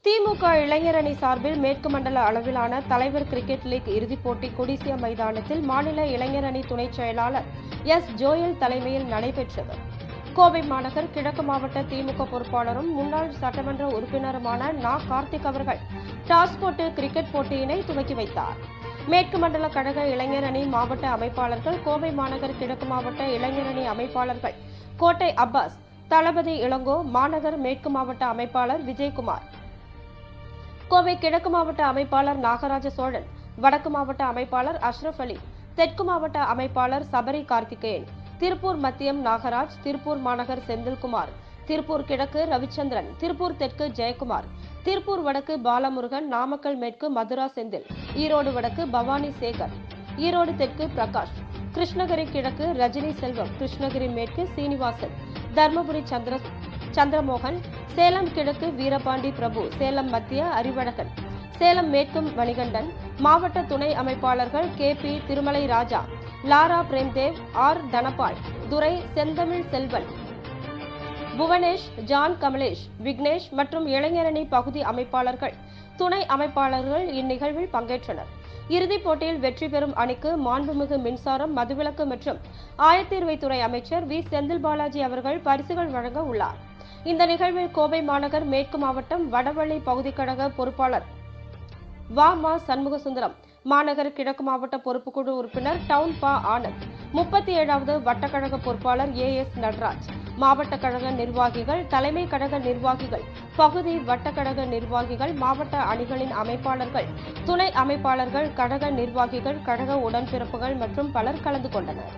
திமுக இளைஞர் அணி சார்பில் மேற்கு மண்டல அளவிலான தலைவர் கிரிக்கெட் லீக் இறுதிப் போட்டி கொடிசியா மைதானத்தில் மாநில இளைஞர் அணி துணைச் செயலாளர் எஸ். ஜோயல் தலைமையில் நடைபெற்றது. கோவை மாநகர் கிழக்கு மாவட்ட திமுக பொறுப்பாளரும் முன்னாள் சட்டமன்ற உறுப்பினருமான நா. கார்த்திக் அவர்கள் டாஸ் போட்டு கிரிக்கெட் போட்டியினை துவக்கி வைத்தார். மேற்கு மண்டல கழக இளைஞர் அணி மாவட்ட அமைப்பாளர்கள், கோவை மாநகர் கிழக்கு மாவட்ட இளைஞர் அணி அமைப்பாளர்கள் கோட்டை அப்பாஸ், தளபதி இளங்கோ, மாநகர் மேற்கு மாவட்ட அமைப்பாளர் விஜயகுமார், கோவை கிழக்கு மாவட்ட அமைப்பாளர் நாகராஜ சோழன், வடக்கு மாவட்ட அமைப்பாளர் அஷ்ரப் அலி, தெற்கு மாவட்ட அமைப்பாளர் சபரி கார்த்திகேயன், திருப்பூர் மத்தியம் நாகராஜ், திருப்பூர் மாநகர் செந்தில்குமார், திருப்பூர் கிழக்கு ரவிச்சந்திரன், திருப்பூர் தெற்கு ஜெயக்குமார், திருப்பூர் வடக்கு பாலமுருகன், நாமக்கல் மேற்கு மதுரா செந்தில், ஈரோடு வடக்கு பவானி சேகர், ஈரோடு தெற்கு பிரகாஷ், கிருஷ்ணகிரி கிழக்கு ரஜினி செல்வம், கிருஷ்ணகிரி மேற்கு சீனிவாசன், தர்மபுரி சந்திரமோகன், சேலம் கிழக்கு வீரபாண்டி பிரபு, சேலம் மத்திய அறிவழகன், சேலம் மேற்கு மணிகண்டன், மாவட்ட துணை அமைப்பாளர்கள் கே.பி. திருமலை ராஜா, லாரா பிரேம்தேவ், ஆர். தனபால், துரை, செந்தமிழ் செல்வன், புவனேஷ், ஜான் கமலேஷ், விக்னேஷ் மற்றும் இளைஞரணி பகுதி அமைப்பாளர்கள், துணை அமைப்பாளர்கள் இந்நிகழ்வில் பங்கேற்றனர். இறுதிப் போட்டியில் வெற்றி பெறும் அணிக்கு மாண்புமிகு மின்சாரம், மதுவிலக்கு மற்றும் ஆயத்தீர்வைத்துறை அமைச்சர் வி. செந்தில் பாலாஜி அவர்கள் பரிசுகள் வழங்க உள்ளார். இந்த நிகழ்வில் கோவை மாநகர் மேற்கு மாவட்டம் வடவள்ளி பகுதி கழக பொறுப்பாளர் வ. ம. சண்முகசுந்தரம், மாநகர் கிழக்கு மாவட்ட பொறுப்புக்குழு உறுப்பினர் டவுன் பா. ஆனந்த், 37வது வட்டக்கழக பொறுப்பாளர் ஏ.எஸ். நடராஜ், மாவட்ட கழக நிர்வாகிகள், தலைமை கழக நிர்வாகிகள், பகுதி வட்டக்கழக நிர்வாகிகள், மாவட்ட அணிகளின் அமைப்பாளர்கள், துணை அமைப்பாளர்கள், கழக நிர்வாகிகள், கழக உடன்பிறப்புகள் மற்றும் பலர் கலந்து கொண்டனர்.